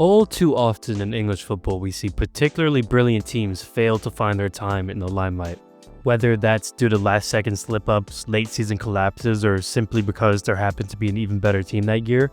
All too often in English football, we see particularly brilliant teams fail to find their time in the limelight. Whether that's due to last-second slip-ups, late-season collapses, or simply because there happened to be an even better team that year,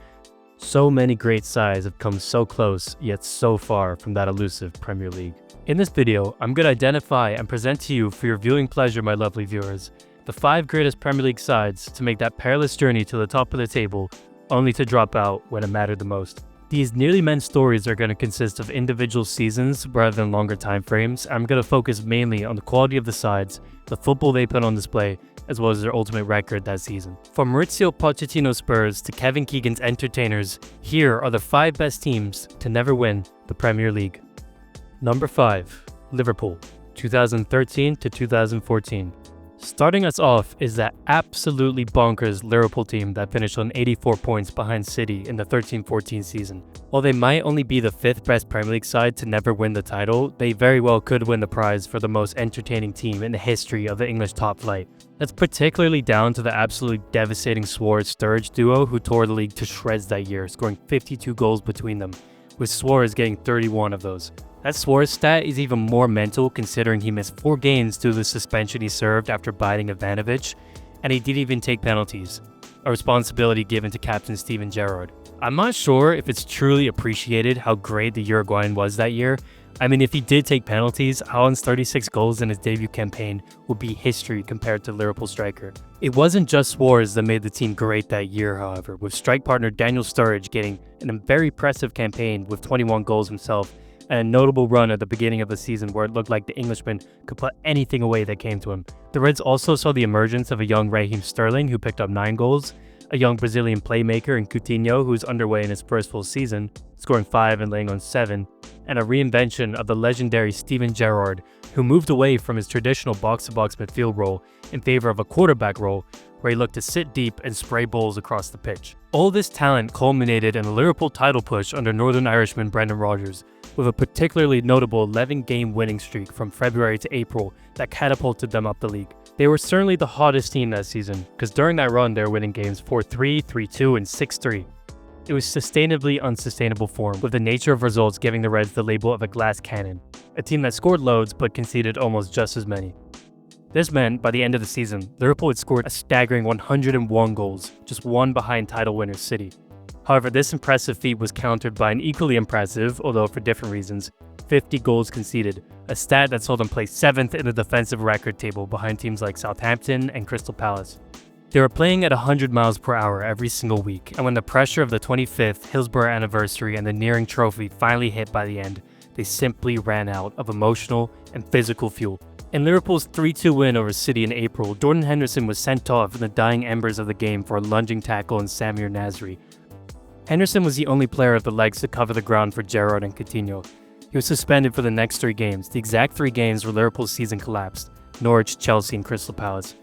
so many great sides have come so close, yet so far from that elusive Premier League. In this video, I'm going to identify and present to you, for your viewing pleasure, my lovely viewers, the 5 greatest Premier League sides to make that perilous journey to the top of the table, only to drop out when it mattered the most. These nearly men's stories are going to consist of individual seasons rather than longer time frames. I'm going to focus mainly on the quality of the sides, the football they put on display, as well as their ultimate record that season. From Maurizio Pochettino's Spurs to Kevin Keegan's Entertainers, here are the 5 best teams to never win the Premier League. Number 5. Liverpool, 2013 to 2014. Starting us off is that absolutely bonkers Liverpool team that finished on 84 points behind City in the 13-14 season. While they might only be the 5th best Premier League side to never win the title, they very well could win the prize for the most entertaining team in the history of the English top flight. That's particularly down to the absolutely devastating Suarez-Sturridge duo who tore the league to shreds that year, scoring 52 goals between them, with Suarez getting 31 of those. That Suarez stat is even more mental considering he missed 4 games due to the suspension he served after biting Ivanovic, and he didn't even take penalties, a responsibility given to captain Steven Gerrard. I'm not sure if it's truly appreciated how great the Uruguayan was that year. I mean, if he did take penalties, Haaland's 36 goals in his debut campaign would be history compared to Liverpool striker. It wasn't just Suarez that made the team great that year, however, with strike partner Daniel Sturridge getting a very impressive campaign with 21 goals himself, and a notable run at the beginning of the season where it looked like the Englishman could put anything away that came to him. The Reds also saw the emergence of a young Raheem Sterling who picked up 9 goals, a young Brazilian playmaker in Coutinho who's underway in his first full season, scoring 5 and laying on 7, and a reinvention of the legendary Steven Gerrard, who moved away from his traditional box-to-box midfield role in favor of a quarterback role where he looked to sit deep and spray balls across the pitch. All this talent culminated in a Liverpool title push under Northern Irishman Brendan Rodgers, with a particularly notable 11-game winning streak from February to April that catapulted them up the league. They were certainly the hottest team that season, because during that run they were winning games 4-3, 3-2, and 6-3. It was sustainably unsustainable form, with the nature of results giving the Reds the label of a glass cannon, a team that scored loads but conceded almost just as many. This meant, by the end of the season, Liverpool had scored a staggering 101 goals, just 1 behind title winners City. However, this impressive feat was countered by an equally impressive, although for different reasons, 50 goals conceded, a stat that saw them place 7th in the defensive record table behind teams like Southampton and Crystal Palace. They were playing at 100 miles per hour every single week, and when the pressure of the 25th Hillsborough anniversary and the nearing trophy finally hit by the end, they simply ran out of emotional and physical fuel. In Liverpool's 3-2 win over City in April, Jordan Henderson was sent off in the dying embers of the game for a lunging tackle on Samir Nasri. Henderson was the only player of the legs to cover the ground for Gerrard and Coutinho. He was suspended for the next 3 games, the exact 3 games where Liverpool's season collapsed: Norwich, Chelsea, and Crystal Palace.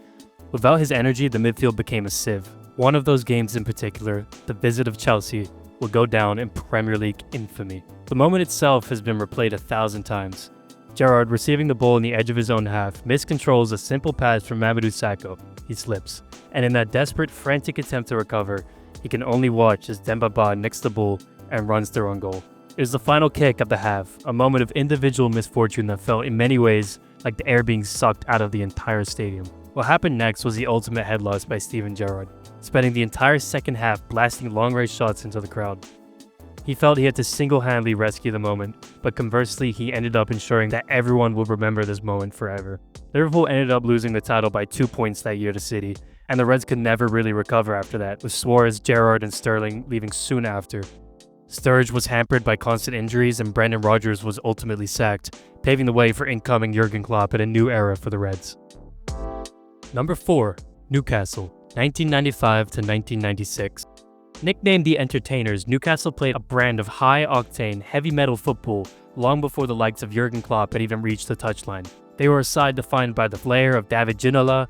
Without his energy, the midfield became a sieve. One of those games in particular, the visit of Chelsea, will go down in Premier League infamy. The moment itself has been replayed 1,000 times. Gerrard, receiving the ball in the edge of his own half, miscontrols a simple pass from Mamadou Sakho. He slips, and in that desperate, frantic attempt to recover, he can only watch as Demba Ba nicks the ball and runs through on goal. It was the final kick of the half, a moment of individual misfortune that felt in many ways like the air being sucked out of the entire stadium. What happened next was the ultimate head loss by Steven Gerrard, spending the entire second half blasting long-range shots into the crowd. He felt he had to single-handedly rescue the moment, but conversely, he ended up ensuring that everyone would remember this moment forever. Liverpool ended up losing the title by 2 points that year to City, and the Reds could never really recover after that, with Suarez, Gerrard, and Sterling leaving soon after. Sturridge was hampered by constant injuries, and Brendan Rodgers was ultimately sacked, paving the way for incoming Jurgen Klopp and a new era for the Reds. Number 4. Newcastle, 1995 to 1996. Nicknamed the Entertainers, Newcastle played a brand of high-octane, heavy-metal football long before the likes of Jurgen Klopp had even reached the touchline. They were a side defined by the flair of David Ginola,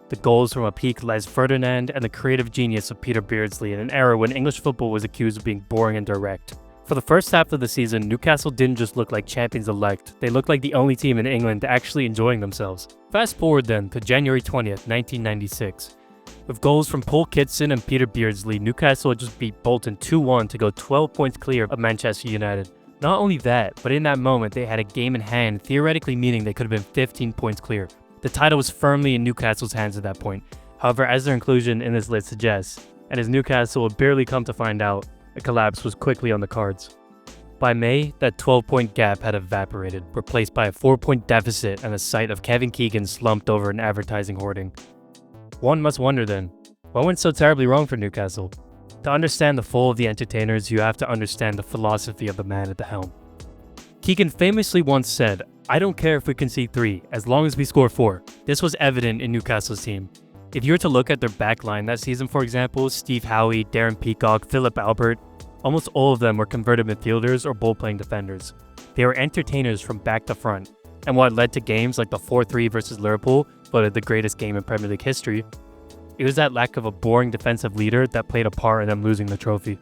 the goals from a peak Les Ferdinand, and the creative genius of Peter Beardsley in an era when English football was accused of being boring and direct. For the first half of the season, Newcastle didn't just look like champions-elect, they looked like the only team in England actually enjoying themselves. Fast forward then to January 20th, 1996. With goals from Paul Kitson and Peter Beardsley, Newcastle had just beat Bolton 2-1 to go 12 points clear of Manchester United. Not only that, but in that moment they had a game in hand, theoretically meaning they could have been 15 points clear. The title was firmly in Newcastle's hands at that point. However, as their inclusion in this list suggests, and as Newcastle would barely come to find out, a collapse was quickly on the cards. By May, that 12-point gap had evaporated, replaced by a 4-point deficit and the sight of Kevin Keegan slumped over an advertising hoarding. One must wonder then, what went so terribly wrong for Newcastle? To understand the fall of the entertainers, you have to understand the philosophy of the man at the helm. Keegan famously once said, "I don't care if we concede 3, as long as we score 4. This was evident in Newcastle's team. If you were to look at their back line that season, for example, Steve Howe, Darren Peacock, Philip Albert, almost all of them were converted midfielders or ball-playing defenders. They were entertainers from back to front, and what led to games like the 4-3 versus Liverpool, voted the greatest game in Premier League history, it was that lack of a boring defensive leader that played a part in them losing the trophy.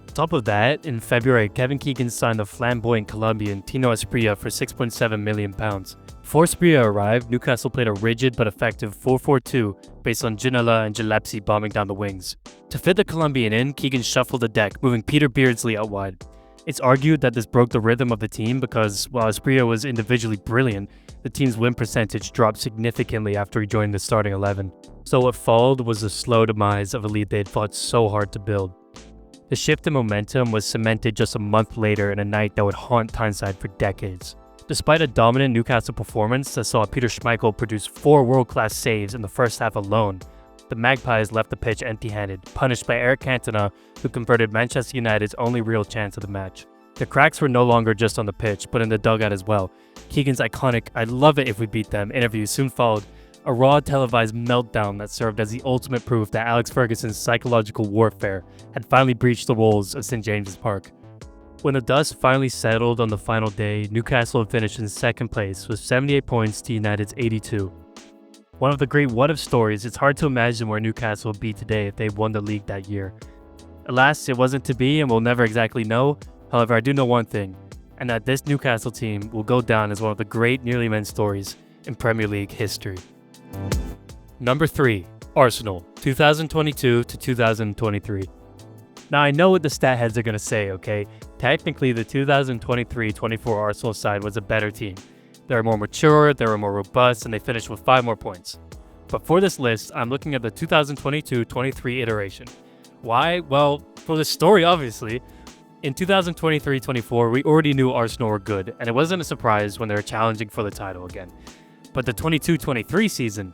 On top of that, in February, Kevin Keegan signed the flamboyant Colombian Tino Asprilla for £6.7 million. Before Asprilla arrived, Newcastle played a rigid but effective 4-4-2 based on Ginola and Gillespie bombing down the wings. To fit the Colombian in, Keegan shuffled the deck, moving Peter Beardsley out wide. It's argued that this broke the rhythm of the team because, while Asprilla was individually brilliant, the team's win percentage dropped significantly after he joined the starting 11. So what followed was the slow demise of a lead they'd fought so hard to build. The shift in momentum was cemented just a month later in a night that would haunt Tyneside for decades. Despite a dominant Newcastle performance that saw Peter Schmeichel produce 4 world-class saves in the first half alone, the Magpies left the pitch empty-handed, punished by Eric Cantona, who converted Manchester United's only real chance of the match. The cracks were no longer just on the pitch, but in the dugout as well. Keegan's iconic "I'd love it if we beat them" interview soon followed, a raw televised meltdown that served as the ultimate proof that Alex Ferguson's psychological warfare had finally breached the walls of St James's Park. When the dust finally settled on the final day, Newcastle had finished in second place with 78 points to United's 82. One of the great what-if stories, it's hard to imagine where Newcastle would be today if they won the league that year. Alas, it wasn't to be and we'll never exactly know. However, I do know one thing, and that this Newcastle team will go down as one of the great nearly men stories in Premier League history. Number 3. Arsenal, 2022 to 2023. Now I know what the stat heads are going to say, okay? Technically, the 2023-24 Arsenal side was a better team. They were more mature, they were more robust, and they finished with 5 more points. But for this list, I'm looking at the 2022-23 iteration. Why? Well, for the story, obviously. In 2023-24, we already knew Arsenal were good, and it wasn't a surprise when they were challenging for the title again. But the 22-23 season,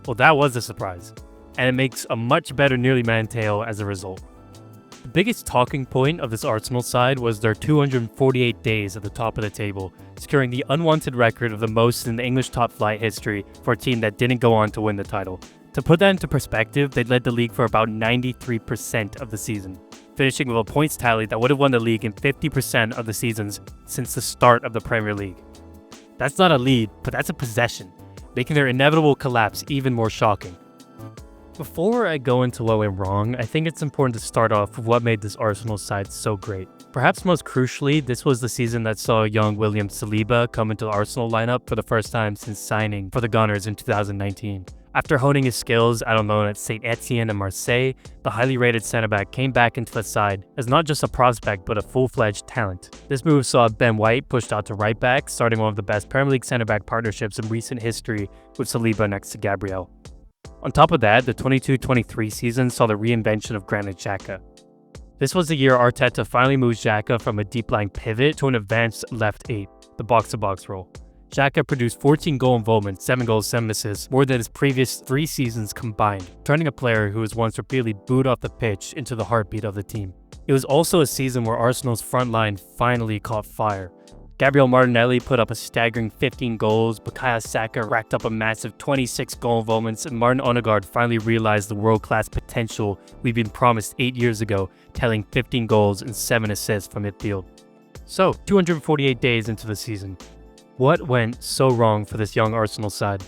well, that was a surprise, and it makes a much better nearly man tale as a result. The biggest talking point of this Arsenal side was their 248 days at the top of the table, securing the unwanted record of the most in the English top flight history for a team that didn't go on to win the title. To put that into perspective, they led the league for about 93% of the season, finishing with a points tally that would have won the league in 50% of the seasons since the start of the Premier League. That's not a lead, but that's a possession, making their inevitable collapse even more shocking. Before I go into what went wrong, I think it's important to start off with what made this Arsenal side so great. Perhaps most crucially, this was the season that saw young William Saliba come into the Arsenal lineup for the first time since signing for the Gunners in 2019. After honing his skills out on loan at St Etienne and Marseille, the highly rated centre-back came back into the side as not just a prospect but a full-fledged talent. This move saw Ben White pushed out to right back, starting one of the best Premier League centre-back partnerships in recent history with Saliba next to Gabriel. On top of that, the 22-23 season saw the reinvention of Granit Xhaka. This was the year Arteta finally moved Xhaka from a deep-lying pivot to an advanced left 8, the box-to-box role. Xhaka produced 14 goal involvements, 7 goals, 7 assists, more than his previous 3 seasons combined, turning a player who was once repeatedly booed off the pitch into the heartbeat of the team. It was also a season where Arsenal's front line finally caught fire. Gabriel Martinelli put up a staggering 15 goals, Bukayo Saka racked up a massive 26 goal involvements, and Martin Odegaard finally realized the world-class potential we'd been promised 8 years ago, tallying 15 goals and 7 assists from midfield. So, 248 days into the season. What went so wrong for this young Arsenal side?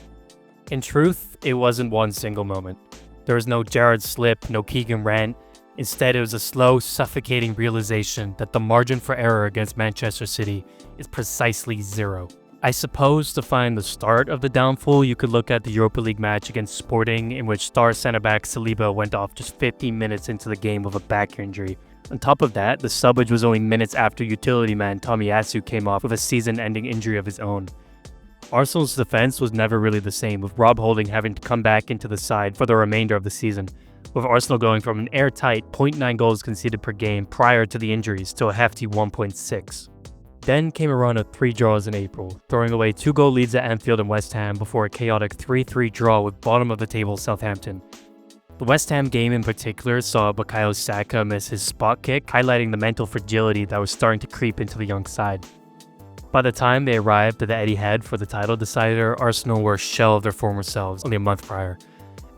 In truth, it wasn't one single moment. There was no Gerrard slip, no Keegan rant. Instead, it was a slow, suffocating realization that the margin for error against Manchester City is precisely 0. I suppose to find the start of the downfall, you could look at the Europa League match against Sporting, in which star centre-back Saliba went off just 15 minutes into the game with a back injury. On top of that, the subbage was only minutes after utility man Tomiyasu came off with a season-ending injury of his own. Arsenal's defense was never really the same, with Rob Holding having to come back into the side for the remainder of the season, with Arsenal going from an airtight 0.9 goals conceded per game prior to the injuries to a hefty 1.6. Then came a run of 3 draws in April, throwing away 2-goal leads at Anfield and West Ham before a chaotic 3-3 draw with bottom-of-the-table Southampton. The West Ham game in particular saw Bukayo Saka miss his spot kick, highlighting the mental fragility that was starting to creep into the young side. By the time they arrived at the Etihad for the title decider, Arsenal were a shell of their former selves only a month prior,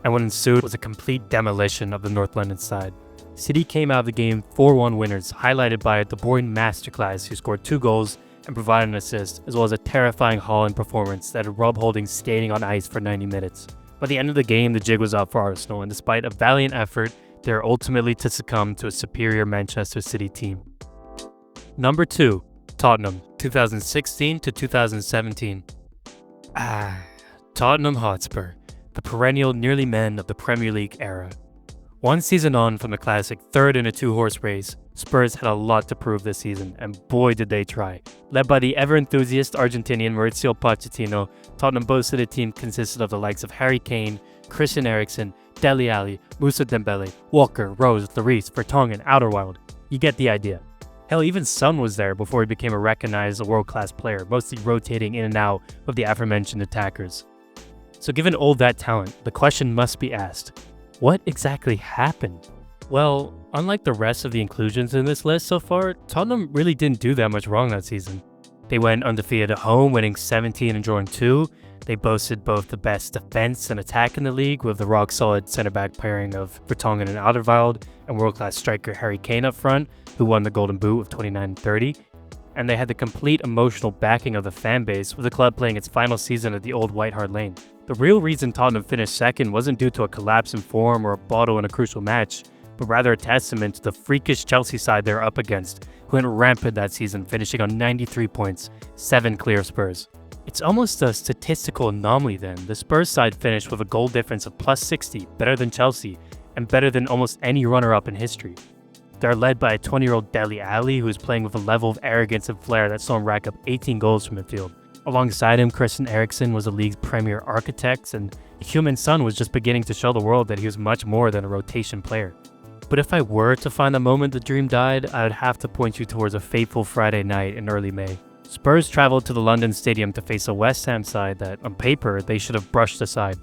and what ensued was a complete demolition of the North London side. City came out of the game 4-1 winners, highlighted by a De Bruyne masterclass who scored 2 goals and provided an assist, as well as a terrifying Haaland performance that had Rob Holding skating on ice for 90 minutes. By the end of the game, the jig was up for Arsenal, and despite a valiant effort, they were ultimately to succumb to a superior Manchester City team. Number 2. Tottenham, 2016 to 2017. Tottenham Hotspur, the perennial nearly men of the Premier League era. One season on from the classic third in a 2-horse race, Spurs had a lot to prove this season, and boy did they try. Led by the ever-enthusiast Argentinian Maurizio Pochettino, Tottenham boasted a team consisted of the likes of Harry Kane, Christian Eriksen, Dele Alli, Moussa Dembele, Walker, Rose, Lloris, Vertonghen, Outerwild. You get the idea. Hell, even Son was there before he became a recognized world-class player, mostly rotating in and out of the aforementioned attackers. So given all that talent, the question must be asked, what exactly happened? Well, unlike the rest of the inclusions in this list so far, Tottenham really didn't do that much wrong that season. They went undefeated at home, winning 17 and drawing 2. They boasted both the best defense and attack in the league, with the rock-solid centre-back pairing of Vertonghen and Alderweireld, and world-class striker Harry Kane up front, who won the Golden Boot with 29 and 30. And they had the complete emotional backing of the fan base, with the club playing its final season at the old White Hart Lane. The real reason Tottenham finished second wasn't due to a collapse in form or a bottle in a crucial match, but rather a testament to the freakish Chelsea side they're up against, who went rampant that season, finishing on 93 points, 7 clear of Spurs. It's almost a statistical anomaly then. The Spurs side finished with a goal difference of plus 60, better than Chelsea, and better than almost any runner-up in history. They're led by a 20-year-old Dele Alli, who is playing with a level of arrogance and flair that saw him rack up 18 goals from midfield. Alongside him, Christian Eriksen was the league's premier architect, and Heung-min Son was just beginning to show the world that he was much more than a rotation player. But if I were to find the moment the dream died, I would have to point you towards a fateful Friday night in early May. Spurs traveled to the London Stadium to face a West Ham side that, on paper, they should have brushed aside.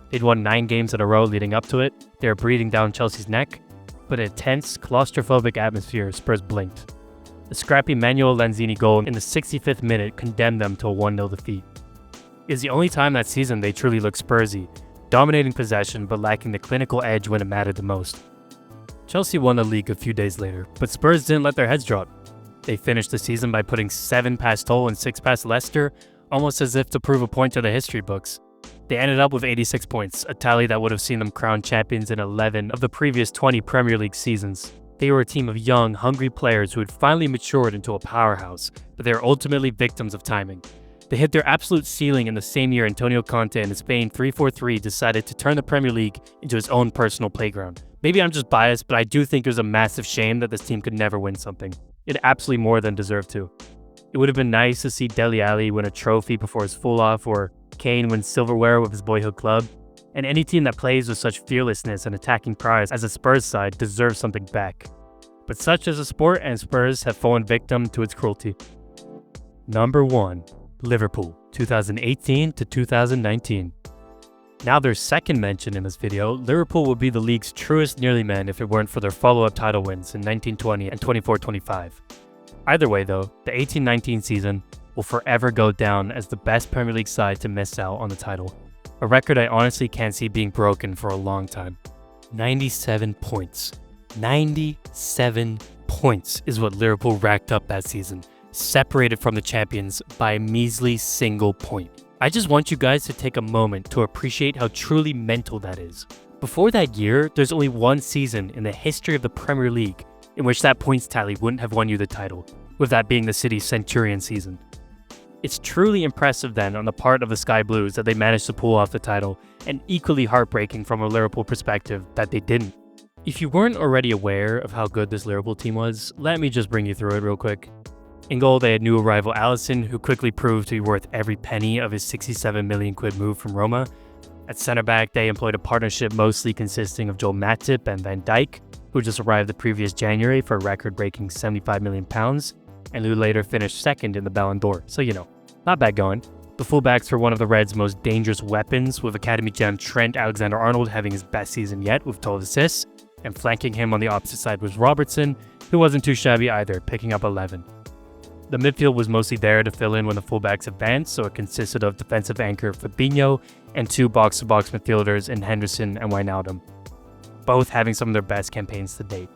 They'd won 9 games in a row leading up to it, they were breathing down Chelsea's neck, but in a tense, claustrophobic atmosphere, Spurs blinked. The scrappy Manuel Lanzini goal in the 65th minute condemned them to a 1-0 defeat. It was the only time that season they truly looked Spursy, dominating possession but lacking the clinical edge when it mattered the most. Chelsea won the league a few days later, but Spurs didn't let their heads drop. They finished the season by putting 7 past Hull and 6 past Leicester, almost as if to prove a point to the history books. They ended up with 86 points, a tally that would have seen them crowned champions in 11 of the previous 20 Premier League seasons. They were a team of young, hungry players who had finally matured into a powerhouse, but they were ultimately victims of timing. They hit their absolute ceiling in the same year Antonio Conte and his Spain 3-4-3 decided to turn the Premier League into his own personal playground. Maybe I'm just biased, but I do think it was a massive shame that this team could never win something. It absolutely more than deserved to. It would have been nice to see Dele Alli win a trophy before his full-off, or Kane win silverware with his boyhood club, and any team that plays with such fearlessness and attacking prowess as the Spurs side deserves something back. But such is the sport, and Spurs have fallen victim to its cruelty. Number 1. Liverpool, 2018 to 2019. Now their second mention in this video, Liverpool would be the league's truest nearly men if it weren't for their follow-up title wins in 1920 and 24-25. Either way though, the 18-19 season will forever go down as the best Premier League side to miss out on the title. A record I honestly can't see being broken for a long time. 97 points. 97 points is what Liverpool racked up that season, separated from the champions by a measly single point. I just want you guys to take a moment to appreciate how truly mental that is. Before that year, there's only one season in the history of the Premier League in which that points tally wouldn't have won you the title, with that being the City's Centurion season. It's truly impressive then on the part of the Sky Blues that they managed to pull off the title, and equally heartbreaking from a Liverpool perspective that they didn't. If you weren't already aware of how good this Liverpool team was, let me just bring you through it real quick. In goal, they had new arrival Alisson, who quickly proved to be worth every penny of his 67 million quid move from Roma. At centre back, they employed a partnership mostly consisting of Joel Matip and Van Dijk, who just arrived the previous January for a record-breaking £75 million, and who later finished second in the Ballon d'Or, so not bad going. The fullbacks were one of the Reds' most dangerous weapons, with Academy gem Trent Alexander-Arnold having his best season yet with 12 assists, and flanking him on the opposite side was Robertson, who wasn't too shabby either, picking up 11. The midfield was mostly there to fill in when the fullbacks advanced, so it consisted of defensive anchor Fabinho and two box-to-box midfielders in Henderson and Wijnaldum, both having some of their best campaigns to date.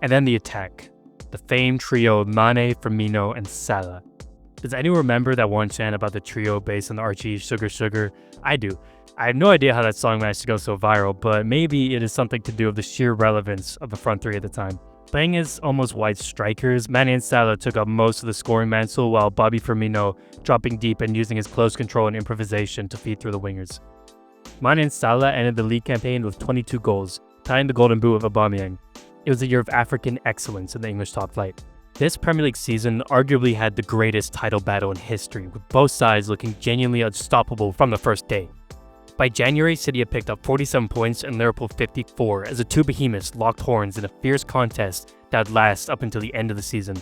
And then the attack, the famed trio of Mane, Firmino, and Salah. Does anyone remember that one chant about the trio based on the Archie Sugar Sugar? I do. I have no idea how that song managed to go so viral, but maybe it is something to do with the sheer relevance of the front three at the time. Playing as almost white strikers, Mane and Salah took up most of the scoring mantle, while Bobby Firmino dropping deep and using his close control and improvisation to feed through the wingers. Mane and Salah ended the league campaign with 22 goals, tying the golden boot of Aubameyang. It was a year of African excellence in the English top flight. This Premier League season arguably had the greatest title battle in history, with both sides looking genuinely unstoppable from the first day. By January, City had picked up 47 points and Liverpool 54 as the two behemoths locked horns in a fierce contest that would last up until the end of the season,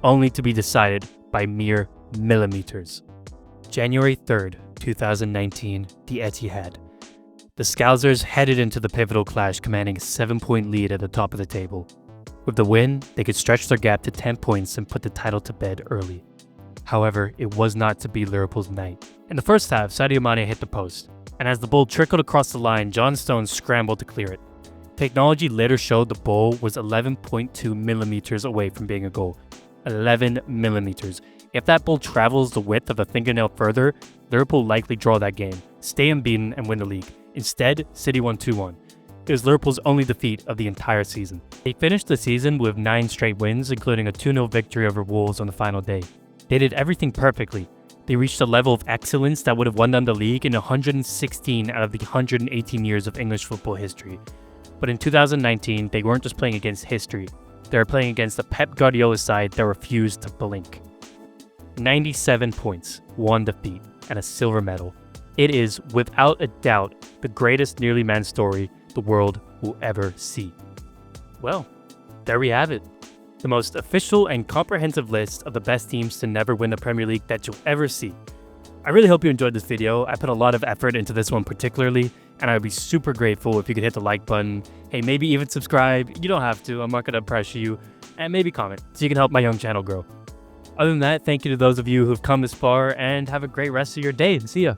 only to be decided by mere millimeters. January 3rd, 2019, the Etihad. The Scousers headed into the pivotal clash commanding a 7-point lead at the top of the table. With the win, they could stretch their gap to 10 points and put the title to bed early. However, it was not to be Liverpool's night. In the first half, Sadio Mane hit the post, and as the ball trickled across the line, John Stones scrambled to clear it. Technology later showed the ball was 11.2 millimeters away from being a goal. 11 millimeters. If that ball travels the width of a fingernail further, Liverpool likely draw that game, stay unbeaten, and win the league. Instead, City won 2-1. It was Liverpool's only defeat of the entire season. They finished the season with 9 straight wins, including a 2-0 victory over Wolves on the final day. They did everything perfectly. They reached a level of excellence that would have won them the league in 116 out of the 118 years of English football history. But in 2019, they weren't just playing against history. They were playing against the Pep Guardiola side that refused to blink. 97 points, 1 defeat, and a silver medal. It is, without a doubt, the greatest nearly man story the world will ever see. Well, there we have it. The most official and comprehensive list of the best teams to never win the Premier League that you'll ever see. I really hope you enjoyed this video. I put a lot of effort into this one particularly, and I would be super grateful if you could hit the like button. Hey, maybe even subscribe. You don't have to, I'm not gonna pressure you. And maybe comment, so you can help my young channel grow. Other than that, thank you to those of you who've come this far, and have a great rest of your day. See ya.